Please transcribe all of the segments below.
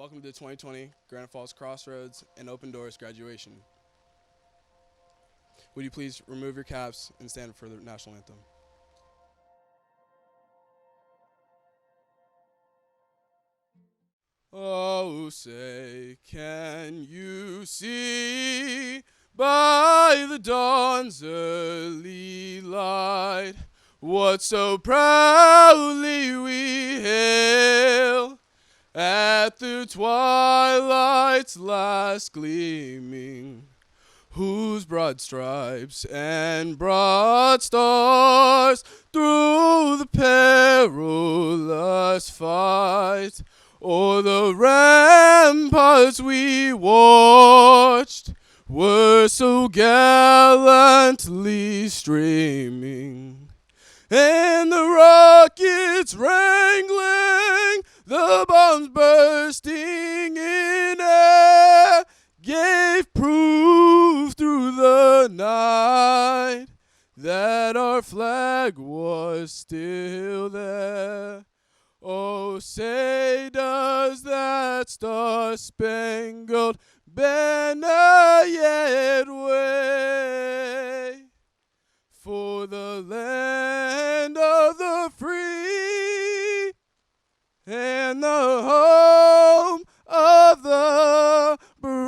Welcome to the 2020 Granite Falls Crossroads and Open Doors graduation. Would you please remove your caps and stand for the national anthem? Oh, say, can you see by the dawn's early light what so proudly we hail at the twilight's last gleaming, whose broad stripes and broad stars through the perilous fight o'er the ramparts we watched were so gallantly streaming, and the rockets wrangling, the bombs bursting in air, gave proof through the night that our flag was still there. Oh, say does that star-spangled banner yet wave for the land of the free and the home of the brave?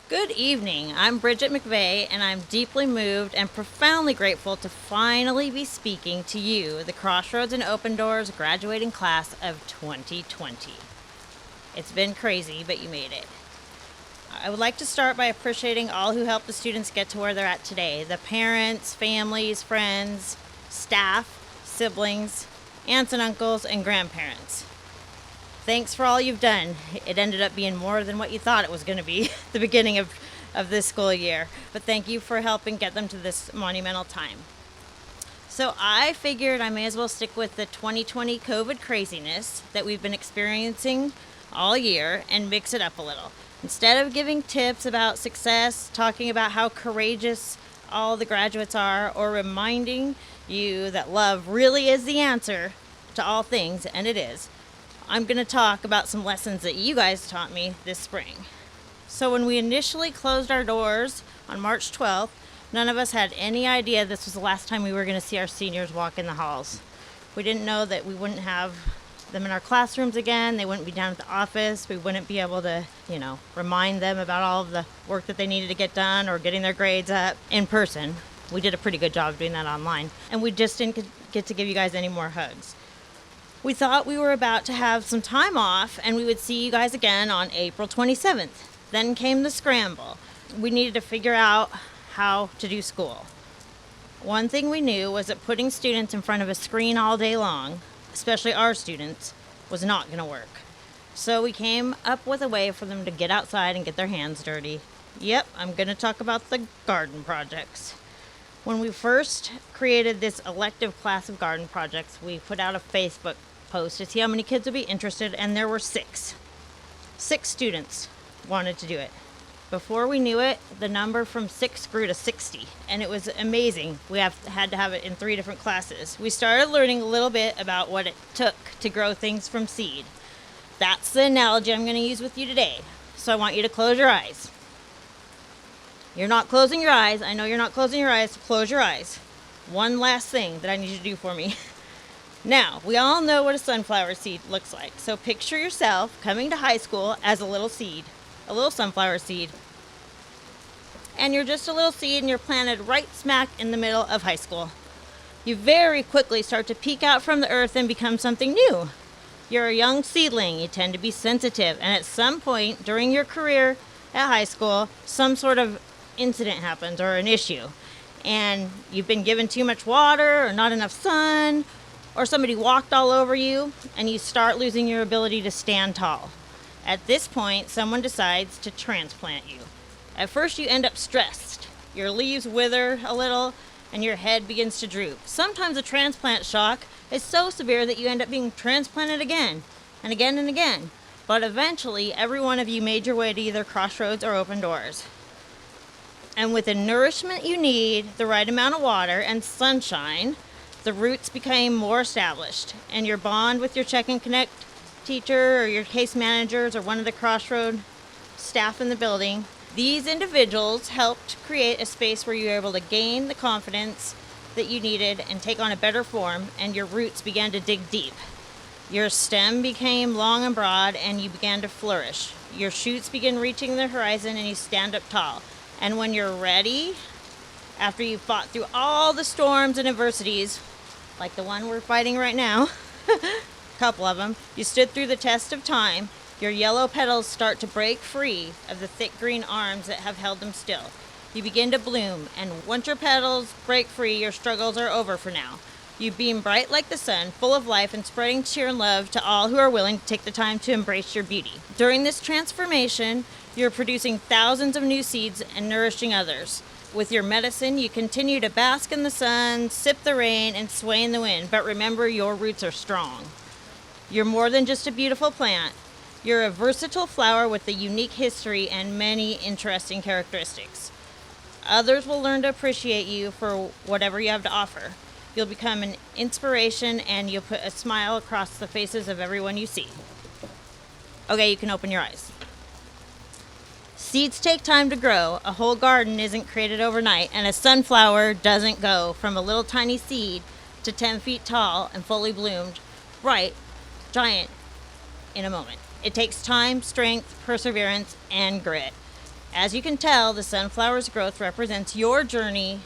Good evening. I'm Bridget McVeigh, and I'm deeply moved and profoundly grateful to finally be speaking to you, the Crossroads and Open Doors graduating class of 2020. It's been crazy, but you made it. I would like to start by appreciating all who helped the students get to where they're at today. The parents, families, friends, staff, siblings, aunts and uncles, and grandparents. Thanks for all you've done. It ended up being more than what you thought it was going to be at the beginning of this school year. But thank you for helping get them to this monumental time. So I figured I may as well stick with the 2020 COVID craziness that we've been experiencing all year and mix it up a little. Instead of giving tips about success, talking about how courageous all the graduates are, or reminding you that love really is the answer to all things, and it is, I'm going to talk about some lessons that you guys taught me this spring. So when we initially closed our doors on March 12th, none of us had any idea this was the last time we were going to see our seniors walk in the halls. We didn't know that we wouldn't have them in our classrooms again. They wouldn't be down at the office. We wouldn't be able to, remind them about all of the work that they needed to get done or getting their grades up in person. We did a pretty good job of doing that online. And we just didn't get to give you guys any more hugs. We thought we were about to have some time off and we would see you guys again on April 27th. Then came the scramble. We needed to figure out how to do school. One thing we knew was that putting students in front of a screen all day long, especially our students, was not going to work. So we came up with a way for them to get outside and get their hands dirty. Yep, I'm going to talk about the garden projects. When we first created this elective class of garden projects, we put out a Facebook post to see how many kids would be interested, and there were 6. 6 students wanted to do it. Before we knew it, the number from 6 grew to 60, and it was amazing. We had to have it in 3 different classes. We started learning a little bit about what it took to grow things from seed. That's the analogy I'm going to use with you today. So I want you to close your eyes. You're not closing your eyes. I know you're not closing your eyes, so close your eyes. One last thing that I need you to do for me. Now, we all know what a sunflower seed looks like. So picture yourself coming to high school as a little seed, a little sunflower seed. And you're just a little seed and you're planted right smack in the middle of high school. You very quickly start to peek out from the earth and become something new. You're a young seedling. You tend to be sensitive. And at some point during your career at high school, some sort of incident happens or an issue. And you've been given too much water or not enough sun, or somebody walked all over you, and you start losing your ability to stand tall. At this point, someone decides to transplant you. At first, you end up stressed. Your leaves wither a little, and your head begins to droop. Sometimes a transplant shock is so severe that you end up being transplanted again, and again and again. But eventually, every one of you made your way to either Crossroads or Open Doors. And with the nourishment you need, the right amount of water and sunshine, the roots became more established, and your bond with your Check and Connect teacher or your case managers or one of the Crossroad staff in the building, these individuals helped create a space where you were able to gain the confidence that you needed and take on a better form, and your roots began to dig deep. Your stem became long and broad, and you began to flourish. Your shoots begin reaching the horizon, and you stand up tall. And when you're ready, after you've fought through all the storms and adversities, like the one we're fighting right now, a couple of them, you stood through the test of time, your yellow petals start to break free of the thick green arms that have held them still. You begin to bloom, and once your petals break free, your struggles are over for now. You beam bright like the sun, full of life and spreading cheer and love to all who are willing to take the time to embrace your beauty. During this transformation, you're producing thousands of new seeds and nourishing others. With your medicine, you continue to bask in the sun, sip the rain, and sway in the wind. But remember, your roots are strong. You're more than just a beautiful plant. You're a versatile flower with a unique history and many interesting characteristics. Others will learn to appreciate you for whatever you have to offer. You'll become an inspiration, and you'll put a smile across the faces of everyone you see. Okay, you can open your eyes. Seeds take time to grow. A whole garden isn't created overnight, and a sunflower doesn't go from a little tiny seed to 10 feet tall and fully bloomed, right, giant, in a moment. It takes time, strength, perseverance, and grit. As you can tell, the sunflower's growth represents your journey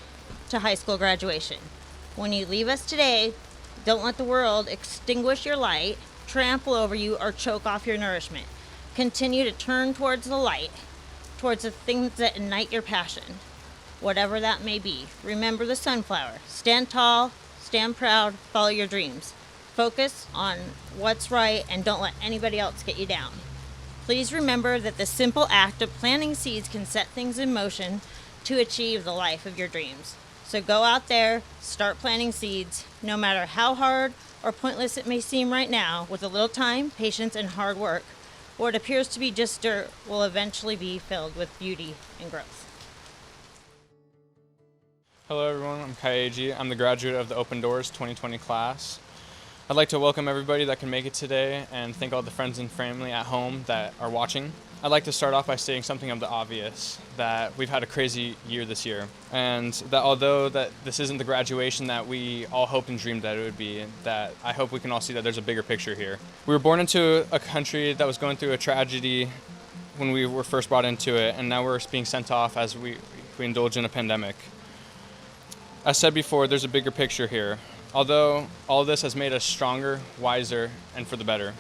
to high school graduation. When you leave us today, don't let the world extinguish your light, trample over you, or choke off your nourishment. Continue to turn towards the light, towards the things that ignite your passion, whatever that may be. Remember the sunflower. Stand tall, stand proud, follow your dreams. Focus on what's right and don't let anybody else get you down. Please remember that the simple act of planting seeds can set things in motion to achieve the life of your dreams. So go out there, start planting seeds. No matter how hard or pointless it may seem right now, with a little time, patience, and hard work, what appears to be just dirt will eventually be filled with beauty and growth. Hello everyone, I'm Kaiji. I'm the graduate of the Open Doors 2020 class. I'd like to welcome everybody that can make it today and thank all the friends and family at home that are watching. I'd like to start off by saying something of the obvious, that we've had a crazy year this year, and that although that this isn't the graduation that we all hoped and dreamed that it would be, that I hope we can all see that there's a bigger picture here. We were born into a country that was going through a tragedy when we were first brought into it, and now we're being sent off as we indulge in a pandemic. As said before, there's a bigger picture here, although all of this has made us stronger, wiser, and for the better.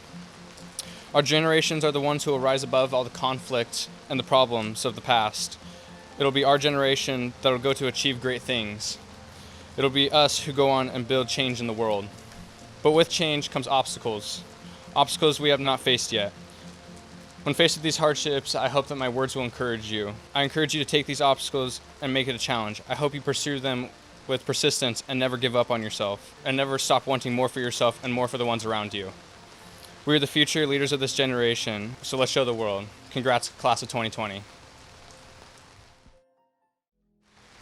Our generations are the ones who will rise above all the conflict and the problems of the past. It'll be our generation that will go to achieve great things. It'll be us who go on and build change in the world. But with change comes obstacles. Obstacles we have not faced yet. When faced with these hardships, I hope that my words will encourage you. I encourage you to take these obstacles and make it a challenge. I hope you pursue them with persistence and never give up on yourself, and never stop wanting more for yourself and more for the ones around you. We are the future leaders of this generation, so let's show the world. Congrats, class of 2020.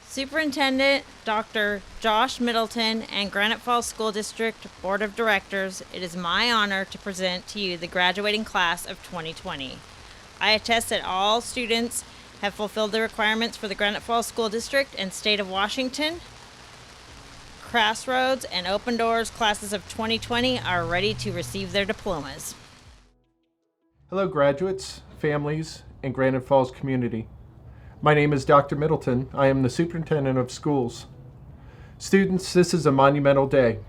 Superintendent Dr. Josh Middleton and Granite Falls School District Board of Directors, it is my honor to present to you the graduating class of 2020. I attest that all students have fulfilled the requirements for the Granite Falls School District and State of Washington. Crossroads and Open Doors classes of 2020 are ready to receive their diplomas. Hello graduates, families, and Granite Falls community. My name is Dr. Middleton. I am the Superintendent of Schools. Students, this is a monumental day.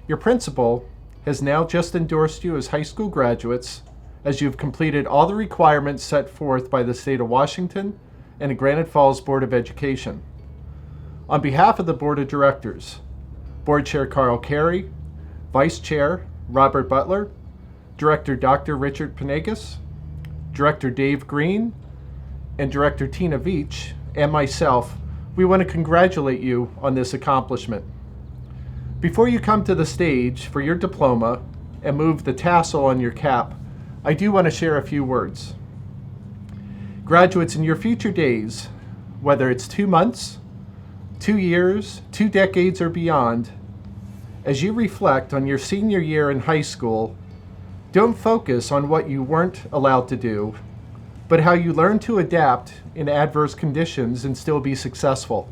Your principal has now just endorsed you as high school graduates as you've completed all the requirements set forth by the State of Washington and the Granite Falls Board of Education. On behalf of the Board of Directors, Board Chair Carl Carey, Vice Chair Robert Butler, Director Dr. Richard Panegas, Director Dave Green, and Director Tina Veach, and myself, we want to congratulate you on this accomplishment. Before you come to the stage for your diploma and move the tassel on your cap, I do want to share a few words. Graduates, in your future days, whether it's 2 months, 2 years, 2 decades, or beyond, as you reflect on your senior year in high school, don't focus on what you weren't allowed to do, but how you learned to adapt in adverse conditions and still be successful.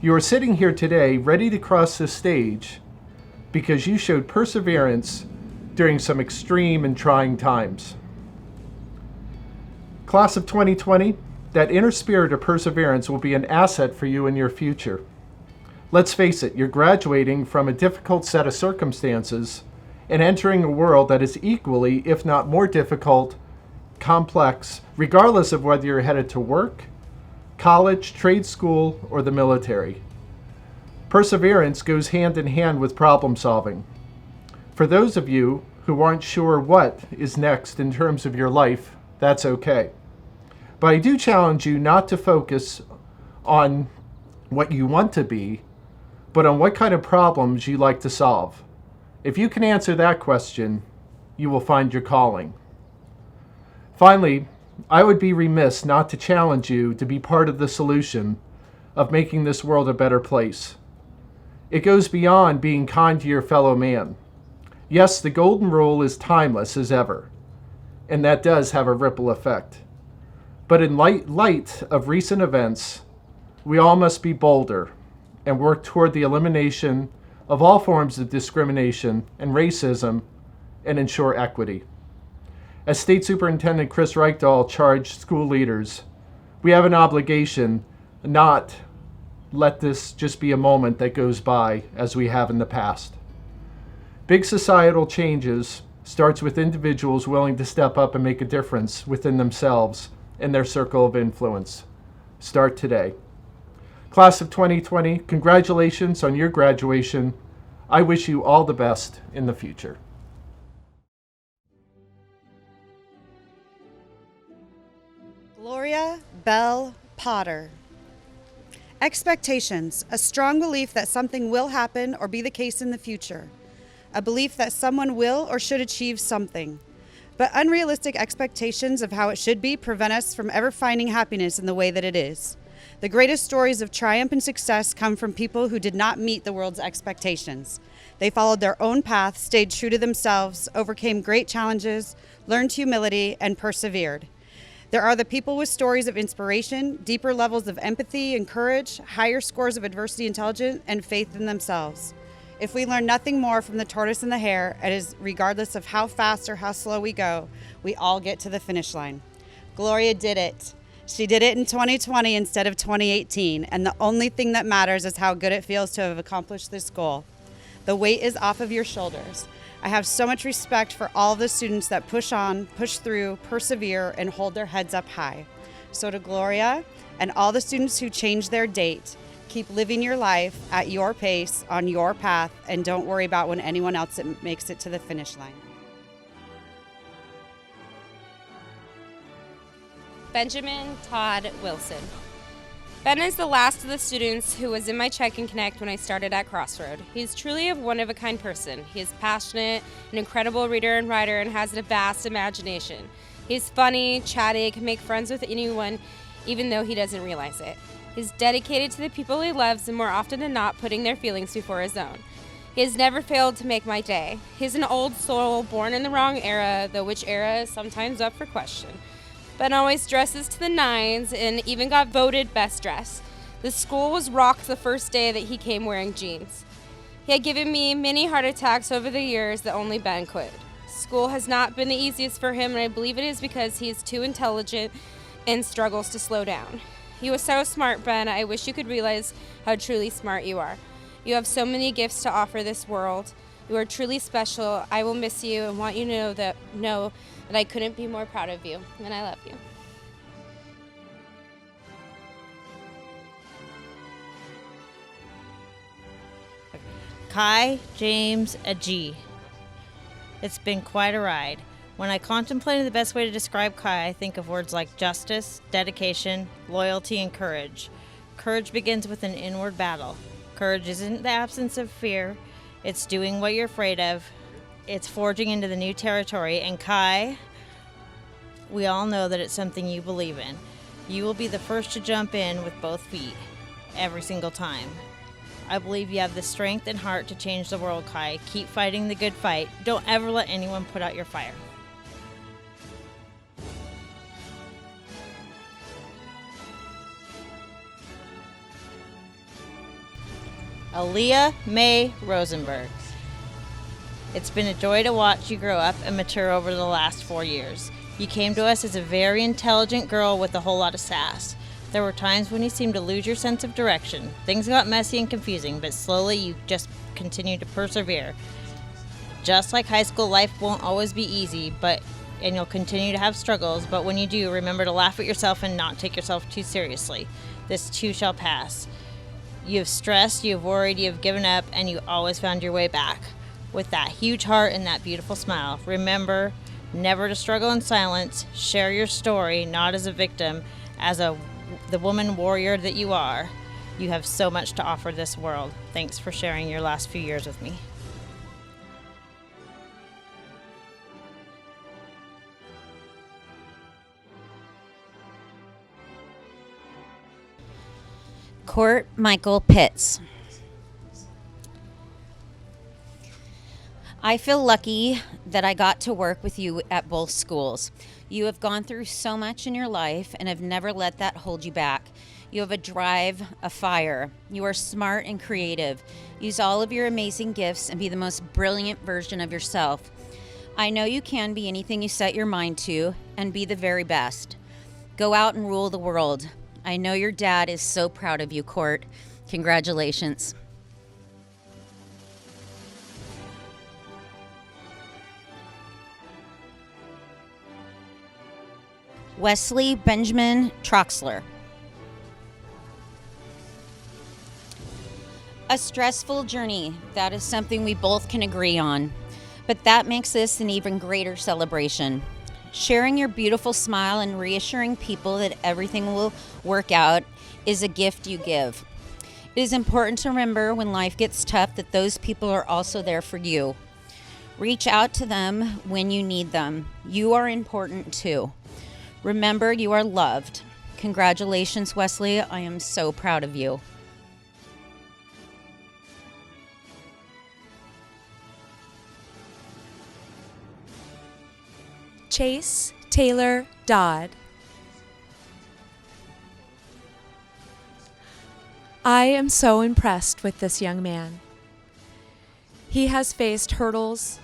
You are sitting here today ready to cross this stage because you showed perseverance during some extreme and trying times. Class of 2020, that inner spirit of perseverance will be an asset for you in your future. Let's face it, you're graduating from a difficult set of circumstances and entering a world that is equally, if not more difficult, complex, regardless of whether you're headed to work, college, trade school, or the military. Perseverance goes hand in hand with problem solving. For those of you who aren't sure what is next in terms of your life, that's okay. But I do challenge you not to focus on what you want to be, but on what kind of problems you like to solve. If you can answer that question, you will find your calling. Finally, I would be remiss not to challenge you to be part of the solution of making this world a better place. It goes beyond being kind to your fellow man. Yes, the golden rule is timeless as ever, and that does have a ripple effect. But in light of recent events, we all must be bolder and work toward the elimination of all forms of discrimination and racism and ensure equity. As State Superintendent Chris Reichdahl charged school leaders, we have an obligation not let this just be a moment that goes by as we have in the past. Big societal changes starts with individuals willing to step up and make a difference within themselves and their circle of influence. Start today. Class of 2020, congratulations on your graduation. I wish you all the best in the future. Gloria Bell Potter. Expectations, a strong belief that something will happen or be the case in the future. A belief that someone will or should achieve something. But unrealistic expectations of how it should be prevent us from ever finding happiness in the way that it is. The greatest stories of triumph and success come from people who did not meet the world's expectations. They followed their own path, stayed true to themselves, overcame great challenges, learned humility, and persevered. There are the people with stories of inspiration, deeper levels of empathy and courage, higher scores of adversity intelligence, and faith in themselves. If we learn nothing more from the tortoise and the hare, it is regardless of how fast or how slow we go, we all get to the finish line. Gloria did it. She did it in 2020 instead of 2018, and the only thing that matters is how good it feels to have accomplished this goal. The weight is off of your shoulders. I have so much respect for all of the students that push on, push through, persevere, and hold their heads up high. So to Gloria and all the students who change their date, keep living your life at your pace, on your path, and don't worry about when anyone else makes it to the finish line. Benjamin Todd Wilson. Ben is the last of the students who was in my Check and Connect when I started at Crossroad. He's truly a one-of-a-kind person. He is passionate, an incredible reader and writer, and has a vast imagination. He's funny, chatty, can make friends with anyone, even though he doesn't realize it. He's dedicated to the people he loves and more often than not putting their feelings before his own. He has never failed to make my day. He's an old soul born in the wrong era, though which era is sometimes up for question. Ben always dresses to the nines and even got voted best dressed. The school was rocked the first day that he came wearing jeans. He had given me many heart attacks over the years that only Ben could. School has not been the easiest for him, and I believe it is because he is too intelligent and struggles to slow down. You are so smart, Ben. I wish you could realize how truly smart you are. You have so many gifts to offer this world. You are truly special. I will miss you and want you to know that I couldn't be more proud of you, and I love you. Kai James Agee. It's been quite a ride. When I contemplated the best way to describe Kai, I think of words like justice, dedication, loyalty, and courage. Courage begins with an inward battle. Courage isn't the absence of fear. It's doing what you're afraid of. It's forging into the new territory. And Kai, we all know that it's something you believe in. You will be the first to jump in with both feet every single time. I believe you have the strength and heart to change the world, Kai. Keep fighting the good fight. Don't ever let anyone put out your fire. Aaliyah Mae Rosenberg. It's been a joy to watch you grow up and mature over the last 4 years. You came to us as a very intelligent girl with a whole lot of sass. There were times when you seemed to lose your sense of direction. Things got messy and confusing, but slowly you just continued to persevere. Just like high school, life won't always be easy, and you'll continue to have struggles, but when you do, remember to laugh at yourself and not take yourself too seriously. This too shall pass. You have stressed, you have worried, you have given up, and you always found your way back. With that huge heart and that beautiful smile, remember never to struggle in silence. Share your story, not as a victim, as the woman warrior that you are. You have so much to offer this world. Thanks for sharing your last few years with me. Court Michael Pitts. I feel lucky that I got to work with you at both schools. You have gone through so much in your life and have never let that hold you back. You have a drive, a fire. You are smart and creative. Use all of your amazing gifts and be the most brilliant version of yourself. I know you can be anything you set your mind to and be the very best. Go out and rule the world. I know your dad is so proud of you, Court. Congratulations. Wesley Benjamin Troxler. A stressful journey, that is something we both can agree on. But that makes this an even greater celebration. Sharing your beautiful smile and reassuring people that everything will work out is a gift you give. It is important to remember when life gets tough that those people are also there for you. Reach out to them when you need them. You are important too. Remember, you are loved. Congratulations, Wesley. I am so proud of you. Chase Taylor Dodd. I am so impressed with this young man. He has faced hurdles,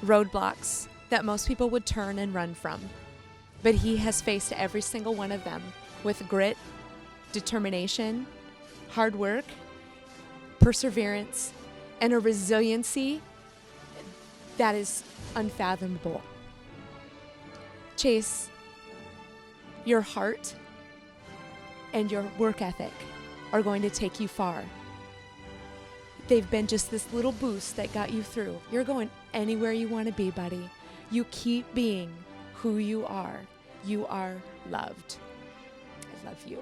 roadblocks that most people would turn and run from, but he has faced every single one of them with grit, determination, hard work, perseverance, and a resiliency that is unfathomable. Chase, your heart and your work ethic are going to take you far. They've been just this little boost that got you through. You're going anywhere you want to be, buddy. You keep being who you are. You are loved. I love you.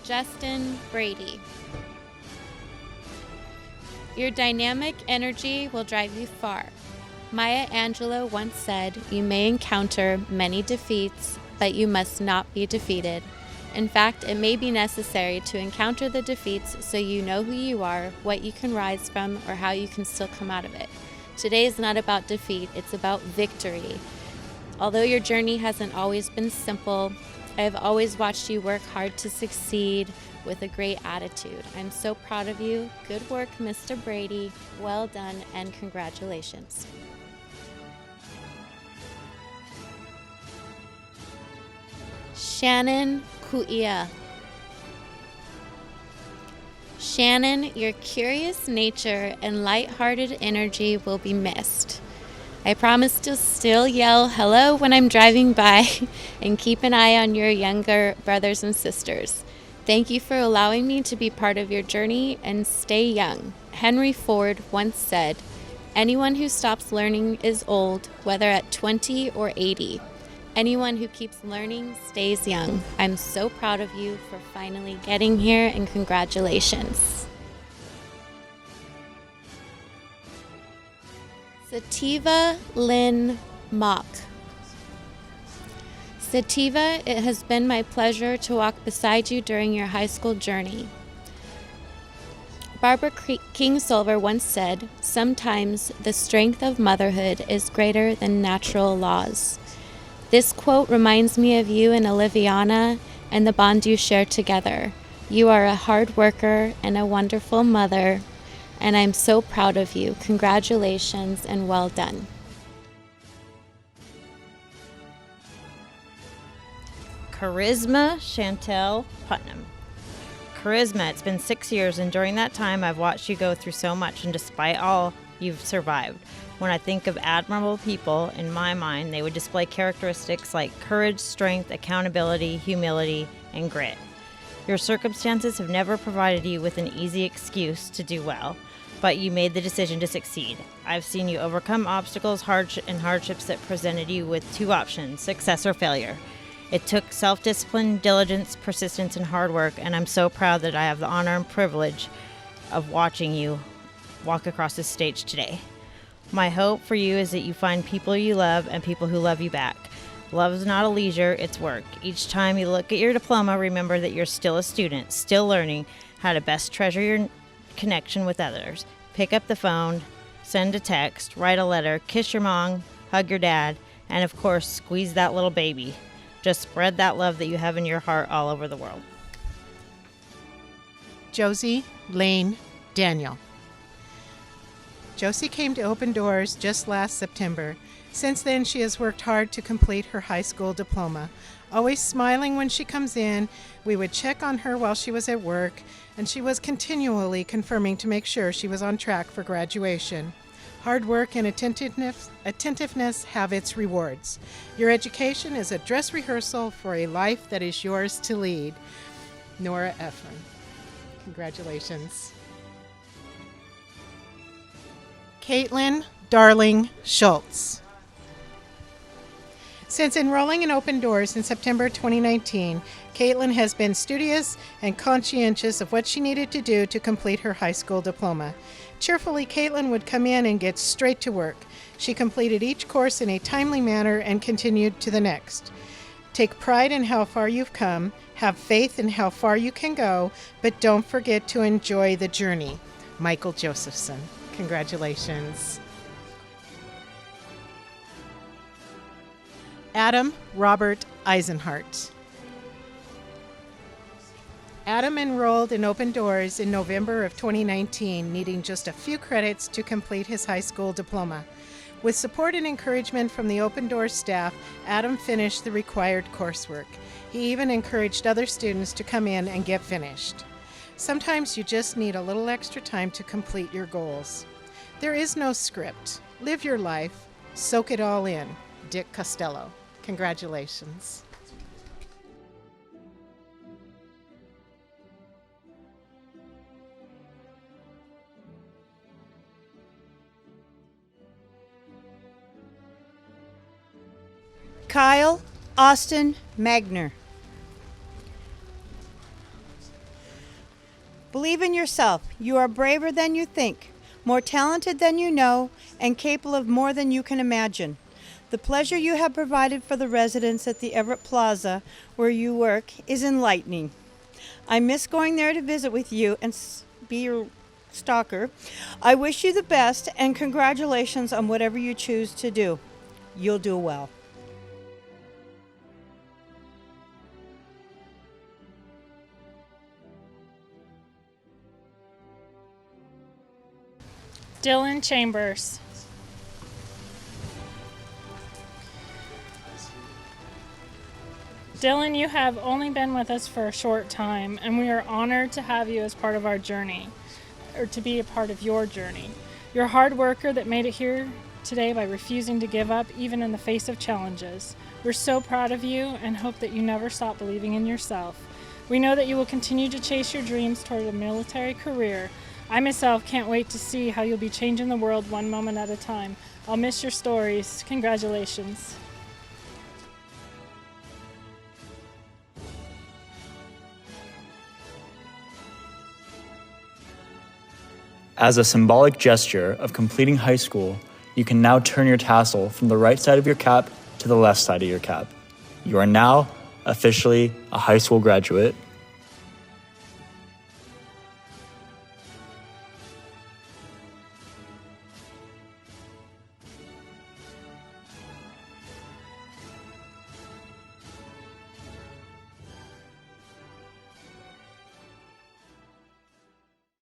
Justin Brady. Your dynamic energy will drive you far. Maya Angelou once said, "You may encounter many defeats, but you must not be defeated." In fact, it may be necessary to encounter the defeats so you know who you are, what you can rise from, or how you can still come out of it. Today is not about defeat, it's about victory. Although your journey hasn't always been simple, I have always watched you work hard to succeed with a great attitude. I'm so proud of you. Good work, Mr. Brady. Well done, and congratulations. Shannon Kuia. Shannon, your curious nature and lighthearted energy will be missed. I promise to still yell hello when I'm driving by and keep an eye on your younger brothers and sisters. Thank you for allowing me to be part of your journey and stay young. Henry Ford once said, "Anyone who stops learning is old, whether at 20 or 80. Anyone who keeps learning stays young." I'm so proud of you for finally getting here, and congratulations. Sativa Lynn Mock. Sativa, it has been my pleasure to walk beside you during your high school journey. Barbara Kingsolver once said, "Sometimes the strength of motherhood is greater than natural laws." This quote reminds me of you and Oliviana and the bond you share together. You are a hard worker and a wonderful mother, and I'm so proud of you. Congratulations and well done. Charisma Chantel Putnam. Charisma, it's been 6 years, and during that time I've watched you go through so much, and despite all, you've survived. When I think of admirable people, in my mind, they would display characteristics like courage, strength, accountability, humility, and grit. Your circumstances have never provided you with an easy excuse to do well, but you made the decision to succeed. I've seen you overcome obstacles and hardships that presented you with two options, success or failure. It took self-discipline, diligence, persistence, and hard work, and I'm so proud that I have the honor and privilege of watching you walk across this stage today. My hope for you is that you find people you love and people who love you back. Love is not a leisure, it's work. Each time you look at your diploma, remember that you're still a student, still learning how to best treasure your connection with others. Pick up the phone, send a text, write a letter, kiss your mom, hug your dad, and of course, squeeze that little baby. Just spread that love that you have in your heart all over the world. Josie Lane Daniel. Josie came to Open Doors just last September. Since then, she has worked hard to complete her high school diploma. Always smiling when she comes in, we would check on her while she was at work, and she was continually confirming to make sure she was on track for graduation. Hard work and attentiveness have its rewards. Your education is a dress rehearsal for a life that is yours to lead. Nora Efron. Congratulations. Caitlin Darling Schultz. Since enrolling in Open Doors in September 2019, Caitlin has been studious and conscientious of what she needed to do to complete her high school diploma. Cheerfully, Caitlin would come in and get straight to work. She completed each course in a timely manner and continued to the next. Take pride in how far you've come, have faith in how far you can go, but don't forget to enjoy the journey. Michael Josephson. Congratulations. Adam Robert Eisenhart. Adam enrolled in Open Doors in November of 2019, needing just a few credits to complete his high school diploma. With support and encouragement from the Open Doors staff, Adam finished the required coursework. He even encouraged other students to come in and get finished. Sometimes you just need a little extra time to complete your goals. There is no script. Live your life. Soak it all in. Dick Costello. Congratulations. Kyle Austin Magner. Believe in yourself. You are braver than you think, more talented than you know, and capable of more than you can imagine. The pleasure you have provided for the residents at the Everett Plaza, where you work, is enlightening. I miss going there to visit with you and be your stalker. I wish you the best and congratulations on whatever you choose to do. You'll do well. Dylan Chambers. Dylan, you have only been with us for a short time, and we are honored to have you as part of our journey, or to be a part of your journey. You're a hard worker that made it here today by refusing to give up, even in the face of challenges. We're so proud of you and hope that you never stop believing in yourself. We know that you will continue to chase your dreams toward a military career. I myself can't wait to see how you'll be changing the world one moment at a time. I'll miss your stories. Congratulations. As a symbolic gesture of completing high school, you can now turn your tassel from the right side of your cap to the left side of your cap. You are now officially a high school graduate.